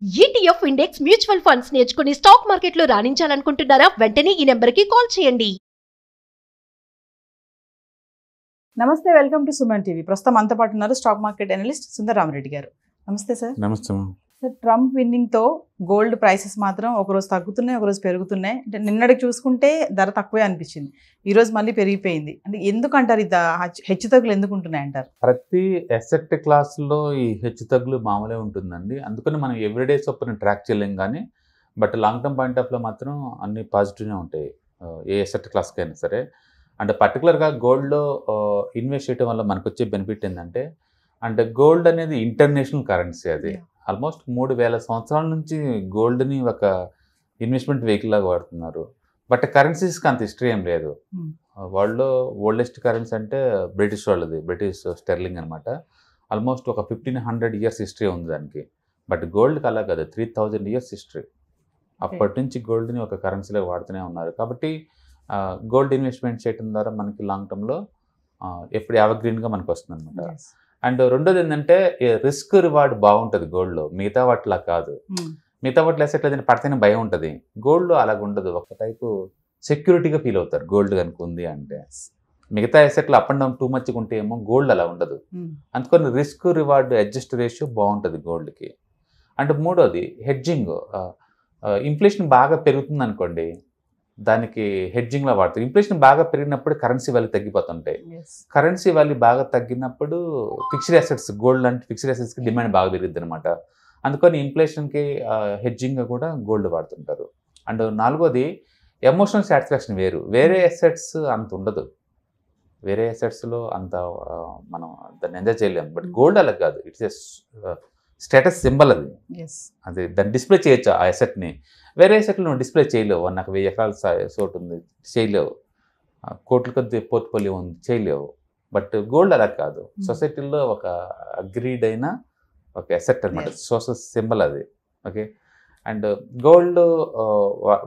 ETF index mutual funds నేర్చుకుని stock మార్కెట్లో రాణించాలనుకుంటున్నారా? వెంటనే ఈ నెంబర్కి కాల్ చేయండి. నమస్తే, వెల్కమ్ టు సుమన్ టీవీ. ప్రస్తుతం మనతో పాటు ఉన్నారు స్టాక్ మార్కెట్ అనలిస్ట్ సుందరరామరెడ్డి గారు. నమస్తే సార్. నమస్తే. సార్, ట్రంప్ విన్నింగ్తో గోల్డ్ ప్రైసెస్ మాత్రం ఒకరోజు తగ్గుతున్నాయి, ఒకరోజు పెరుగుతున్నాయి. అంటే నిన్నటికి చూసుకుంటే ధర తక్కువే అనిపించింది, ఈరోజు మళ్ళీ పెరిగిపోయింది. అంటే ఎందుకంటారు ఈ హెచ్చుతగ్గులు ఎందుకు ఉంటున్నాయి అంటారు? ప్రతి ఎసెట్ క్లాస్లో ఈ హెచ్చుతగ్గులు మామూలే ఉంటుందండి. అందుకని మనం ఎవ్రీడే చొప్పున ట్రాక్ చేయలేం, కానీ బట్ లాంగ్ టర్మ్ పాయింట్ ఆఫ్లో మాత్రం అన్ని పాజిటివ్నే ఉంటాయి ఏ ఎసెట్ క్లాస్కి అయినా సరే. అంటే పర్టికులర్గా గోల్డ్లో ఇన్వెస్ట్ చేయడం వల్ల మనకు వచ్చే బెనిఫిట్ ఏంటంటే, అంటే గోల్డ్ అనేది ఇంటర్నేషనల్ కరెన్సీ. అది ఆల్మోస్ట్ 3000 సంవత్సరాల నుంచి గోల్డ్ని ఒక ఇన్వెస్ట్మెంట్ వెహికల్ లాగా వాడుతున్నారు. బట్ కరెన్సీస్కి అంత హిస్టరీ ఏం లేదు. వరల్డ్లో ఓల్డెస్ట్ కరెన్సీ అంటే బ్రిటిష్ వాళ్ళది, బ్రిటిష్ స్టెర్లింగ్ అనమాట. ఆల్మోస్ట్ ఒక 1500 ఇయర్స్ హిస్టరీ ఉంది దానికి. బట్ గోల్డ్కి అలా కాదు, 3000 ఇయర్స్ హిస్టరీ. అప్పటి నుంచి గోల్డ్ని ఒక కరెన్సీలాగా వాడుతూనే ఉన్నారు. కాబట్టి గోల్డ్ ఇన్వెస్ట్మెంట్ చేయడం ద్వారా మనకి లాంగ్ టర్మ్లో ఎప్పుడు ఎవర్గ్రీన్గా మనకు వస్తుంది అనమాట. అండ్ రెండోది ఏంటంటే రిస్క్ రివార్డ్ బాగుంటుంది గోల్డ్లో, మిగతా వాటిలా కాదు. మిగతా వాటిలో ఎసెట్లు ఏదైనా పడితేనే భయం ఉంటుంది, గోల్డ్లో అలాగ ఉండదు. ఒక టైపు సెక్యూరిటీగా ఫీల్ అవుతారు గోల్డ్ కనుక ఉంది అంటే. మిగతా ఎసెట్లు అప్ అండ్ డౌన్ టూ మచ్గా ఉంటే ఏమో గోల్డ్ అలా ఉండదు. అందుకని రిస్క్ రివార్డ్ అడ్జస్ట్ రేషియో బాగుంటుంది గోల్డ్కి. అండ్ మూడోది హెడ్జింగ్. ఇన్ఫ్లేషన్ బాగా పెరుగుతుంది అనుకోండి, దానికి హెడ్జింగ్లో వాడతారు. ఇన్ఫ్లేషన్ బాగా పెరిగినప్పుడు కరెన్సీ వాల్యూ తగ్గిపోతుంటాయి. కరెన్సీ వాల్యూ బాగా తగ్గినప్పుడు ఫిక్స్డ్ అసెట్స్, గోల్డ్ లాంటి ఫిక్స్డ్ అసెట్స్కి డిమాండ్ బాగా పెరుగుద్ది అనమాట. అందుకని ఇన్ఫ్లేషన్కి హెడ్జింగ్గా కూడా గోల్డ్ వాడుతుంటారు. అండ్ నాలుగోది ఎమోషనల్ సాటిస్ఫాక్షన్ వేరు. వేరే అసెట్స్ అంత ఉండదు, వేరే అసెట్స్లో అంత మనం దాన్ని ఎంజాయ్ చేయలేము. బట్ గోల్డ్ అలా కాదు, ఇట్స్ ఎ స్టేటస్ సింబల్. అది దాన్ని డిస్ప్లే చేయొచ్చు ఆ అసెట్ని. వేరే అసెట్లు నువ్వు డిస్ప్లే చేయలేవు. నాకు 1000 ఎకరాల చోటు ఉంది, చేయలేవు. కోట్ల కొద్ది పోర్ట్ఫోలియో ఉంది, చేయలేవు. బట్ గోల్డ్ అలా కాదు, సొసైటీలో ఒక అగ్రీడ్ అయిన ఒక అసెట్ అనమాట, సోషల్ సింబల్ అది. ఓకే. అండ్ గోల్డ్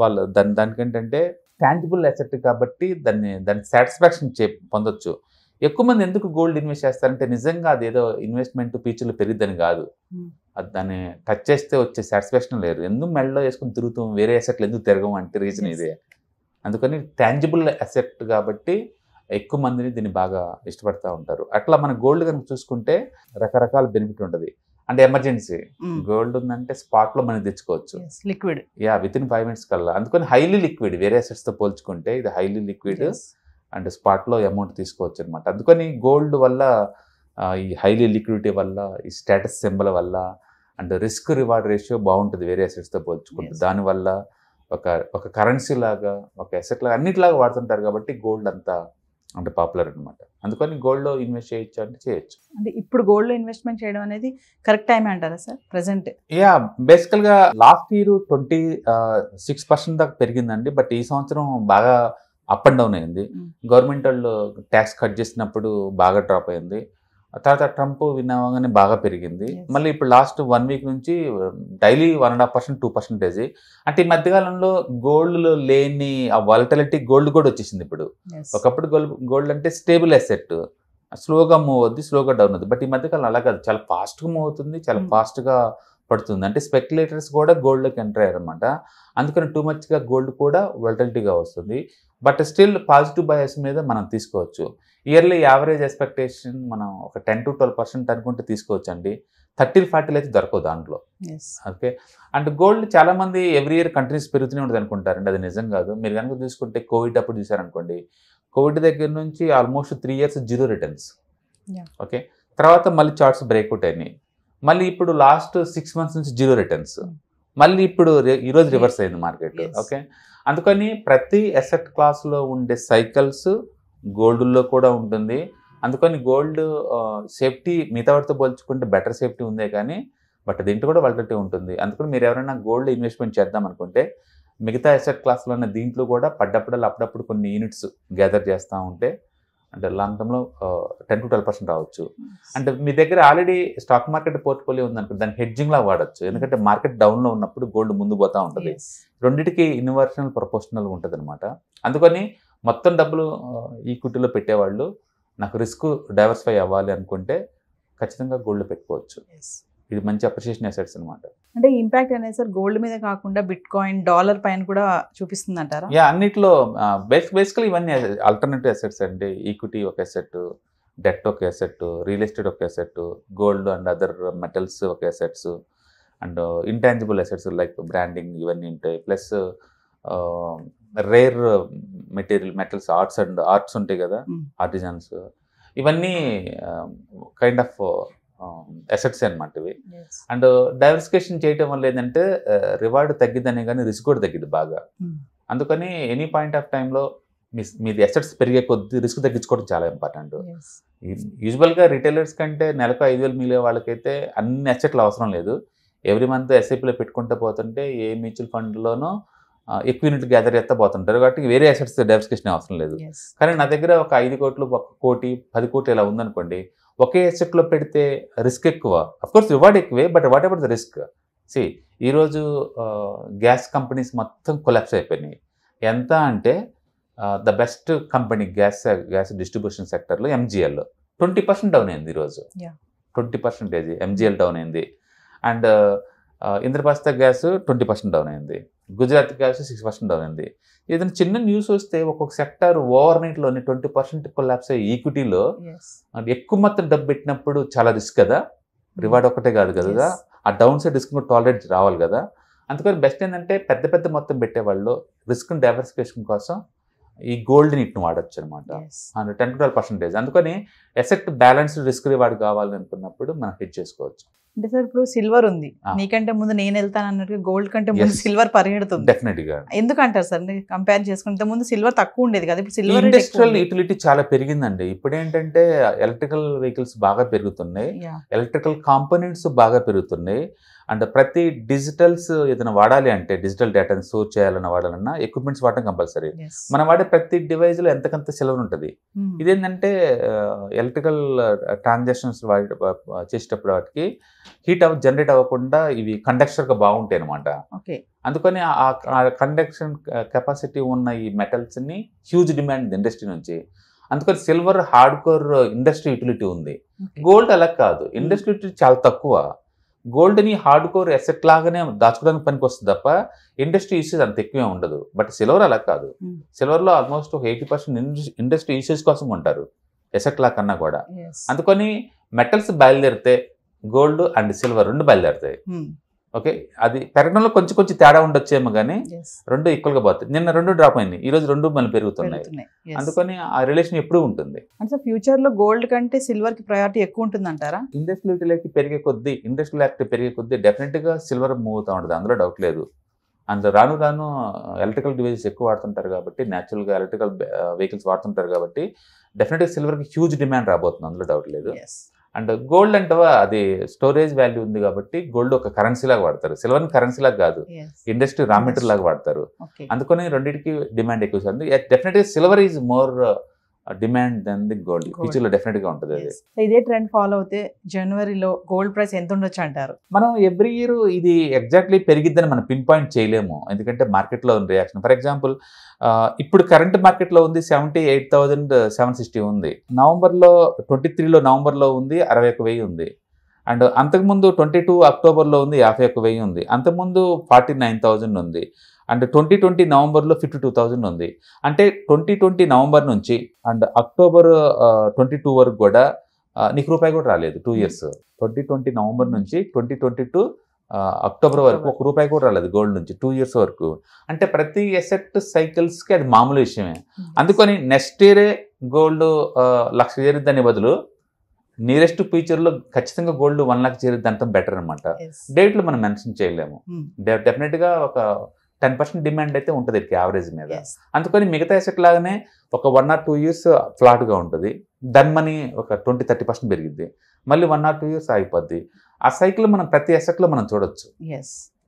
వాళ్ళు దానికి ఏంటంటే టాంజిబుల్ అసెట్ కాబట్టి దాన్ని సాటిస్ఫాక్షన్ పొందొచ్చు. ఎక్కువ మంది ఎందుకు గోల్డ్ ఇన్వెస్ట్ చేస్తారంటే నిజంగా అదేదో ఇన్వెస్ట్మెంట్ ఫ్యూచర్లో పెరిగిద్దని కాదు, అది దాన్ని టచ్ చేస్తే వచ్చే సాటిస్ఫాక్షన్ లేదు. ఎందుకు మెడలో వేసుకుని తిరుగుతాం, వేరే అసెట్లు ఎందుకు తిరగం అంటే రీజన్ ఇదే. అందుకని టాంజిబుల్ అసెట్ కాబట్టి ఎక్కువ మందిని దీన్ని బాగా ఇష్టపడతా ఉంటారు. అట్లా మన గోల్డ్ కనుక చూసుకుంటే రకరకాల బెనిఫిట్ ఉంటుంది. అంటే ఎమర్జెన్సీ గోల్డ్ ఉందంటే స్పాట్లో మనం తెచ్చుకోవచ్చు, లిక్విడ్. విత్ ఇన్ 5 minutes కల్లా. అందుకని హైలీ లిక్విడ్, వేరే అసెట్స్తో పోల్చుకుంటే ఇది హైలీ లిక్విడ్ అండ్ స్పాట్లో అమౌంట్ తీసుకోవచ్చు అనమాట. అందుకని గోల్డ్ వల్ల ఈ హైలీ లిక్విడిటీ వల్ల, ఈ స్టేటస్ సింబల్ వల్ల అండ్ రిస్క్ రివార్డ్ రేషియో బాగుంటుంది వేరే అసెట్స్తో పోల్చుకుంటే. దానివల్ల ఒక కరెన్సీ లాగా, ఒక అసెట్ లాగా, అన్నిటిలాగా వాడుతుంటారు. కాబట్టి గోల్డ్ అంతా అంటే పాపులర్ అనమాట. అందుకని గోల్డ్లో ఇన్వెస్ట్ చేయొచ్చు అంటే చేయొచ్చు. అంటే ఇప్పుడు గోల్డ్లో ఇన్వెస్ట్మెంట్ చేయడం అనేది కరెక్ట్ టైం అంటారా సార్ ప్రెసెంట్? బేసికల్గా లాస్ట్ ఇయర్ 26% దాకా పెరిగిందండి. బట్ ఈ సంవత్సరం బాగా అప్ అండ్ డౌన్ అయింది. గవర్నమెంట్ వాళ్ళు ట్యాక్స్ కట్ చేసినప్పుడు బాగా డ్రాప్ అయింది. తర్వాత ట్రంప్ విన్ అవ్వగానే బాగా పెరిగింది. మళ్ళీ ఇప్పుడు లాస్ట్ 1 week నుంచి డైలీ 1.5%, 2%. అంటే ఈ మధ్యకాలంలో గోల్డ్లో లేని ఆ వాలటిలిటీ గోల్డ్ కూడా వచ్చేసింది ఇప్పుడు. ఒకప్పుడు గోల్డ్ అంటే స్టేబుల్ అసెట్, స్లోగా మూవ్ అవుద్ది, స్లోగా డౌన్ అవుతుంది. బట్ ఈ మధ్యకాలం అలా కాదు, చాలా ఫాస్ట్గా మూవ్ అవుతుంది, చాలా ఫాస్ట్గా పడుతుంది. అంటే స్పెక్యులేటర్స్ కూడా గోల్డ్లోకి ఎంటర్ అయ్యారు అనమాట. అందుకని టూ మచ్గా గోల్డ్ కూడా వాలటిలిటీగా వస్తుంది. బట్ స్టిల్ పాజిటివ్ బయాస్ మీద మనం తీసుకోవచ్చు. ఇయర్లీ యావరేజ్ ఎక్స్పెక్టేషన్ మనం ఒక 10 to 12% అనుకుంటే తీసుకోవచ్చు అండి. 30-40 అయితే దొరకవు దాంట్లో. ఓకే. అండ్ గోల్డ్ చాలామంది ఎవ్రీ ఇయర్ కంట్రీస్ పెరుగుతూనే ఉంటుంది అనుకుంటారండి, అది నిజం కాదు. మీరు కనుక చూసుకుంటే కోవిడ్ అప్పుడు చూసారనుకోండి, కోవిడ్ దగ్గర నుంచి almost 3 years zero returns. Okay. తర్వాత మళ్ళీ చార్ట్స్ బ్రేక్అవుట్ అయినాయి. మళ్ళీ ఇప్పుడు లాస్ట్ 6 months నుంచి జీరో రిటర్న్స్. మళ్ళీ ఇప్పుడు ఈరోజు రివర్స్ అయింది మార్కెట్. ఓకే. అందుకని ప్రతి అసెట్ క్లాస్లో ఉండే సైకిల్స్ గోల్డ్లో కూడా ఉంటుంది. అందుకని గోల్డ్ సేఫ్టీ మిగతా వాటితో పోల్చుకుంటే బెటర్ సేఫ్టీ ఉందే కానీ, బట్ దీంట్లో కూడా వాలటిలిటీ ఉంటుంది. అందుకని మీరు ఎవరైనా గోల్డ్ ఇన్వెస్ట్మెంట్ చేద్దాం అనుకుంటే మిగతా అసెట్ క్లాస్లోనే దీంట్లో కూడా అప్పుడప్పుడు కొన్ని యూనిట్స్ గ్యాదర్ చేస్తూ ఉంటే అంటే లాంగ్ టర్మ్లో 10 to 12% రావచ్చు. అంటే మీ దగ్గర ఆల్రెడీ స్టాక్ మార్కెట్ పోర్ట్ఫోలియో ఉందనుకో, దాన్ని హెడ్జింగ్లా వాడచ్చు. ఎందుకంటే మార్కెట్ డౌన్లో ఉన్నప్పుడు గోల్డ్ ముందు పోతూ ఉంటుంది. రెండింటికి ఇన్వర్షనల్ ప్రపోర్షనల్ ఉంటుంది అనమాట. అందుకని మొత్తం డబ్బులు ఈక్విటీలో పెట్టేవాళ్ళు నాకు రిస్క్ డైవర్సిఫై అవ్వాలి అనుకుంటే ఖచ్చితంగా గోల్డ్ పెట్టుకోవచ్చు. ఇది మంచి అప్రిషియేషన్ అసెట్స్ అనమాట. అంటే ఇంపాక్ట్ అనేది సార్ గోల్డ్ మీద కాకుండా బిట్ కాయిన్, డాలర్ పైన కూడా చూపిస్తుంది అంటారా? అన్నిట్లో బేసికలీ ఇవన్నీ ఆల్టర్నేటివ్ అసెట్స్ అండి. ఈక్విటీ ఒక అసెట్, డెట్ ఒక అసెట్, రియల్ ఎస్టేట్ ఒక asset, gold and other metals ఒక assets, and intangible assets like branding ఇవన్నీ ఉంటాయి. ప్లస్ రేర్ మెటల్స్, ఆర్ట్స్ ఉంటాయి కదా, ఆర్టిజన్స్, ఇవన్నీ కైండ్ ఆఫ్ అసెట్స్ అనమాట ఇవి. అండ్ డైవర్సిఫికేషన్ చేయటం వల్ల ఏంటంటే రివార్డ్ తగ్గిద్దనే కానీ రిస్క్ కూడా తగ్గిద్ది బాగా. అందుకని ఎనీ పాయింట్ ఆఫ్ టైంలో మీది అసెట్స్ పెరిగే కొద్ది రిస్క్ తగ్గించుకోవడం చాలా ఇంపార్టెంట్. యూజువల్గా రిటైలర్స్ కంటే నెలకు 5,000 మిగిలే వాళ్ళకైతే అన్ని అసెట్లు అవసరం లేదు. ఎవ్రీ మంత్ ఎస్ఐపిలో పెట్టుకుంటూ పోతుంటే ఏ మ్యూచువల్ ఫండ్లోనో ఎక్కువ యూనిట్ గ్యాదర్ చేస్తా పోతుంటారు కాబట్టి వేరే అసెట్స్ డైవర్సిఫికేషన్ అవసరం లేదు. కానీ నా దగ్గర ఒక 5 కోట్లు, 1 కోటి, 10 కోట్లు ఇలా ఉందనుకోండి, ఒకే అసెట్లో పెడితే రిస్క్ ఎక్కువ. అఫ్కోర్స్ రివార్డ్ ఎక్కువే, but what ever the risk. ఈరోజు గ్యాస్ కంపెనీస్ మొత్తం కొలాప్స్ అయిపోయినాయి. ఎంత అంటే the best company gas distribution సెక్టర్లో MGL 20% డౌన్ అయింది ఈరోజు. 20% MGL డౌన్ అయింది. అండ్ ఇంద్రప్రస్థ గ్యాస్ 20% డౌన్ అయింది. గుజరాత్ గ్యాస్ 6% డౌన్ అయింది. ఏదైనా చిన్న న్యూస్ వస్తే ఒక్కొక్క సెక్టర్ ఓవర్ నైట్లోనే 20% కొలాప్స్ అయ్యి ఈక్విటీలో ఎక్కువ మొత్తం డబ్బు పెట్టినప్పుడు చాలా రిస్క్ కదా, రివార్డ్ ఒకటే కాదు కదా, ఆ డౌన్ సైడ్ రిస్క్ కూడా టాలరేట్ రావాలి కదా. అందుకని బెస్ట్ ఏంటంటే పెద్ద మొత్తం పెట్టేవాళ్ళు రిస్క్ డైవర్సిఫికేషన్ కోసం ఈ గోల్డ్ నీట్ని వాడచ్చు అనమాట. 10-12%. అందుకని అసెట్ బ్యాలెన్స్డ్ రిస్క్ రివార్డ్ కావాలనుకున్నప్పుడు మనం హెడ్జ్ చేసుకోవచ్చు. అంటే సార్ ఇప్పుడు సిల్వర్ ఉంది, నీకంటే ముందు నేను వెళ్తాను అన్నట్టుగా గోల్డ్ కంటే ముందు సిల్వర్ పరిగెడుతుంది. డెఫినెట్గా. ఎందుకంటారు సార్ కంపేర్ చేసుకుంటే? ముందు సిల్వర్ తక్కువ ఉండేది కదా, ఇప్పుడు సిల్వర్ ఇండస్ట్రియల్ యూటిలిటీ చాలా పెరిగిందండి. ఇప్పుడు ఏంటంటే ఎలక్ట్రికల్ వెహికల్స్ బాగా పెరుగుతున్నాయి, ఎలక్ట్రికల్ కాంపోనెంట్స్ బాగా పెరుగుతున్నాయి. అండ్ ప్రతి డిజిటల్స్ ఏదైనా వాడాలి అంటే డిజిటల్ డేటాని స్టోర్ చేయాలన్నా వాడాలన్నా ఎక్విప్మెంట్స్ వాడటం కంపల్సరీ. మనం వాడే ప్రతి డివైజ్లో ఎంతకంత సిల్వర్ ఉంటుంది. ఇదేంటంటే ఎలక్ట్రికల్ ట్రాన్సాక్షన్స్ చేసేటప్పుడు వాటికి హీట్ జనరేట్ అవ్వకుండా ఇవి కండక్టర్గా బాగుంటాయి అనమాట. అందుకని ఆ కండక్షన్ కెపాసిటీ ఉన్న ఈ మెటల్స్ని హ్యూజ్ డిమాండ్ ఇండస్ట్రీ నుంచి. అందుకని silver hard core industry utility ఉంది. గోల్డ్ అలా కాదు, ఇండస్ట్రీ యూటిలిటీ చాలా తక్కువ. గోల్డ్ని హార్డ్ కోర్ అసెట్ లాగానే దాచుకోవడానికి పనికి వస్తుంది తప్ప ఇండస్ట్రీ యూసేజ్ అంత ఎక్కువే ఉండదు. బట్ సిల్వర్ అలా కాదు. సిల్వర్లో ఆల్మోస్ట్ 80% ఇండస్ట్రీ యూసేజ్ కోసం ఉంటారు అసెట్ లా కన్నా కూడా. అందుకని మెటల్స్ బయలుదేరితే గోల్డ్ అండ్ సిల్వర్ 2 బయలుదేరుతాయి. ఓకే, అది పెరగడంలో కొంచెం తేడా ఉండొచ్చేమో కానీ 2 ఈక్వల్గా పోతాయి. నిన్న 2 డ్రాప్ అయింది, ఈ రోజు 2 మళ్ళీ పెరుగుతున్నాయి. అందుకని ఆ రిలేషన్ ఎప్పుడూ ఉంటుంది. అంటే ఫ్యూచర్ లో గోల్డ్ కంటే సిల్వర్ కి ప్రయారిటీ ఎక్కువ ఉంటుంది అంటారా? ఇండస్ట్రియల్ యూటిలిటీ పెరిగే కొద్దీ డెఫినెట్ గా సిల్వర్ మూవ్ అవుతూ ఉంటుంది, అందులో డౌట్ లేదు. అందులో రాను ఎలక్ట్రికల్ డివైజెస్ ఎక్కువ వాడుతుంటారు కాబట్టి, న్యాచురల్గా ఎలక్ట్రికల్ వెహికల్స్ వాడుతుంటారు కాబట్టి డెఫినెట్గా సిల్వర్కి హ్యూజ్ డిమాండ్ రాబోతుంది, అందులో డౌట్ లేదు. అండ్ గోల్డ్ అంటే అది స్టోరేజ్ వాల్యూ ఉంది కాబట్టి గోల్డ్ ఒక కరెన్సీ లాగా వాడతారు, సిల్వర్ని కరెన్సీ లాగా కాదు, ఇండస్ట్రీ రా మెటీరియల్ లాగా వాడతారు. అందుకని రెండింటికి డిమాండ్ ఎక్కువ. డెఫినెట్గా silver is more demand than the gold. ఫ్యూచర్లో డెఫినెట్గా ఉంటుంది. అది ఇదే ట్రెండ్ ఫాలో అవుతే జనవరిలో గోల్డ్ ప్రైస్ ఎంత ఉండొచ్చు అంటారు? మనం ఎవ్రీ ఇయర్ ఇది ఎగ్జాక్ట్లీ పెరిగిద్దని మనం పిన్ పాయింట్ చేయలేము, ఎందుకంటే మార్కెట్లో ఉన్న రియాక్షన్. ఫర్ ఎగ్జాంపుల్ ఇప్పుడు కరెంట్ మార్కెట్లో ఉంది 78,760 ఉంది. నవంబర్లో 23 ఉంది 61,000 ఉంది. అండ్ అంతకుముందు 22 అక్టోబర్లో ఉంది 51,000 ఉంది. అంతకుముందు 49,000 ఉంది. అండ్ 2020 నవంబర్లో 52,000 ఉంది. అంటే 2020 నవంబర్ నుంచి అండ్ అక్టోబర్ 22 వరకు కూడా నీకు రూపాయి కూడా రాలేదు 2 years. 2020 నవంబర్ నుంచి 2022 అక్టోబర్ వరకు 1 రూపాయి కూడా రాలేదు గోల్డ్ నుంచి 2 years వరకు. అంటే ప్రతి ఎసెట్ సైకిల్స్కి అది మామూలు విషయమే. అందుకని నెక్స్ట్ ఇయరే గోల్డ్ 1,00,000 చేరిద్దని బదులు నియరెస్ట్ ఫ్యూచర్లో ఖచ్చితంగా గోల్డ్ 1,00,000 చేరిద్ది అంతా బెటర్ అనమాట. డేట్లు మనం మెన్షన్ చేయలేము. డెఫినెట్గా ఒక 10% డిమాండ్ అయితే ఉంటుంది యావరేజ్ మీద. అందుకని మిగతా ఎసెట్ లాగానే ఒక 1 or 2 years ఫ్లాట్గా ఉంటుంది. దాని మనీ ఒక 20-30% పెరిగిద్ది, మళ్ళీ 1 or 2 years ఆగిపోద్ది. ఆ సైకిల్ మనం ప్రతి ఎసెట్లో మనం చూడొచ్చు.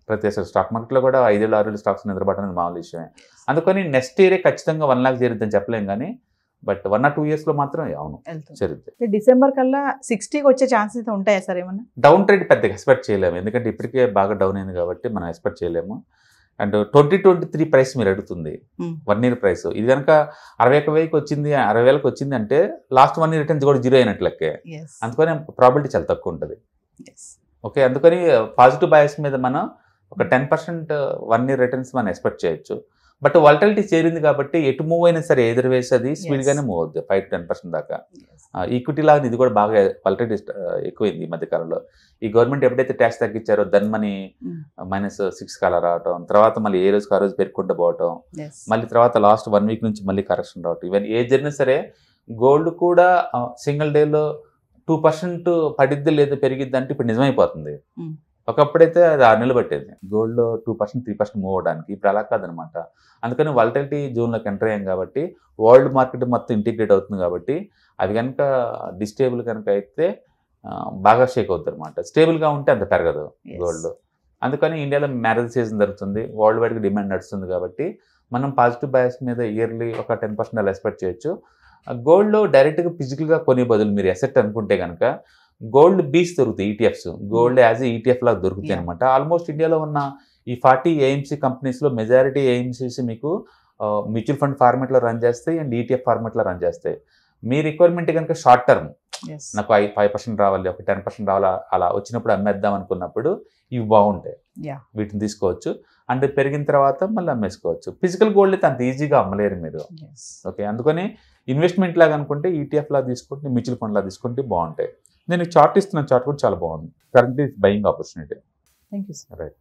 ప్రతి ఎసెట్ స్టాక్ మార్కెట్లో కూడా 5-6 స్టాక్స్ నిద్రపడడం అనేది మామూలు విషయమే. అందుకని నెక్స్ట్ ఇయరే ఖచ్చితంగా 1,00,000 చేరిద్దని చెప్పలేం కానీ బట్ 1 or 2 yearsలో మాత్రం అవును జరుగుతుంది. డిసెంబర్ కల్లా 60కి వచ్చే ఛాన్సెస్ ఉంటాయా సార్? ఏమన్నా డౌన్ ట్రెండ్ పెద్దగా ఎక్స్పెక్ట్ చేయలేము, ఎందుకంటే ఇప్పటికే బాగా డౌన్ అయింది కాబట్టి మనం ఎక్స్పెక్ట్ చేయలేము. అండ్ 2023 ప్రైస్ మీరు అడుగుతుంది 1 year ప్రైస్. ఇది కనుక 61,000కి వచ్చింది 60,000కి వచ్చింది అంటే లాస్ట్ 1 year రిటర్న్స్ కూడా 0 అయినట్లకే. అందుకని ప్రాబిలిటీ చాలా తక్కువ ఉంటుంది. ఓకే, అందుకని పాజిటివ్ బయాస్ మీద మనం ఒక 10% 1 year రిటర్న్స్ మనం ఎక్స్పెక్ట్ చేయొచ్చు. బట్ వాలటిలిటీ చేరింది కాబట్టి ఎటు మూవ్ అయినా సరే ఎదురు వేసి అది స్పీడ్గానే మూవ్ అవుద్ది 5-10% దాకా. ఈక్విటీ లాగా ఇది కూడా బాగా వాలటిలిటీ ఎక్కువైంది ఈ మధ్యకాలంలో. ఈ గవర్నమెంట్ ఎప్పుడైతే ట్యాక్స్ తగ్గించారో దాని మనీ -6 అలా రావటం, తర్వాత మళ్ళీ ఏ రోజుకి ఆ రోజు పెరుగుకుంటూ పోవటం, మళ్ళీ తర్వాత లాస్ట్ 1 week నుంచి మళ్ళీ కరెక్షన్ రావటం, ఈవెన్ ఏ జరిగినా సరే గోల్డ్ కూడా సింగిల్ డేలో 2% పడిద్ది లేదా పెరిగిద్ది అంటే ఇప్పుడు నిజమైపోతుంది. ఒకప్పుడైతే అది 6 నెలలు పట్టేది గోల్డ్ 2%, 3% మూవ్ అవడానికి. ఇప్పుడు అలా కాదనమాట. అందుకని వాలటిలిటీ జోన్లోకి ఎంటర్ అయ్యాం కాబట్టి వరల్డ్ మార్కెట్ మొత్తం ఇంటిగ్రేట్ అవుతుంది కాబట్టి అవి కనుక డిస్టేబుల్ కనుక అయితే బాగా షేక్ అవుతుంది అనమాట. స్టేబుల్గా ఉంటే అంత పెరగదు గోల్డ్. అందుకని ఇండియాలో మ్యారేజ్ సీజన్ జరుగుతుంది, వరల్డ్ వైడ్గా డిమాండ్ నడుస్తుంది కాబట్టి మనం పాజిటివ్ బయాస్ మీద ఇయర్లీ ఒక 10% అలా ఎక్స్పెక్ట్ చేయొచ్చు. గోల్డ్లో డైరెక్ట్గా ఫిజికల్గా కొనే బదులు మీరు ఎసెట్ అనుకుంటే కనుక గోల్డ్ బీస్ దొరుకుతాయి, ఈటీఎఫ్స్. గోల్డ్ యాజ్ ఈటీఎఫ్ లాగా దొరుకుతాయి అనమాట. ఆల్మోస్ట్ ఇండియాలో ఉన్న ఈ 40 ఏఎంసీ కంపెనీస్లో మెజారిటీ ఏఎంసీస్ మీకు మ్యూచువల్ ఫండ్ ఫార్మేట్లో రన్ చేస్తాయి అండ్ ఈటీఎఫ్ ఫార్మేట్లో రన్ చేస్తాయి. మీ రిక్వైర్మెంట్ కనుక షార్ట్ టర్మ్, నాకు 5% రావాలి, ఒక 10% రావాలి, అలా వచ్చినప్పుడు అమ్మేద్దాం అనుకున్నప్పుడు ఇవి బాగుంటాయి, వీటిని తీసుకోవచ్చు. అంటే పెరిగిన తర్వాత మళ్ళీ అమ్మేసుకోవచ్చు. ఫిజికల్ గోల్డ్ అయితే అంత ఈజీగా అమ్మలేరు మీరు. ఓకే, అందుకని ఇన్వెస్ట్మెంట్ లాగా అనుకుంటే ఈటీఎఫ్ లాగా తీసుకుంటే, మ్యూచువల్ ఫండ్ లాగా తీసుకుంటే బాగుంటాయి. నేను చార్ట్ ఇస్తున్న చార్ట్ కూడా చాలా బాగుంది. Currently buying opportunity. Thank you. Right.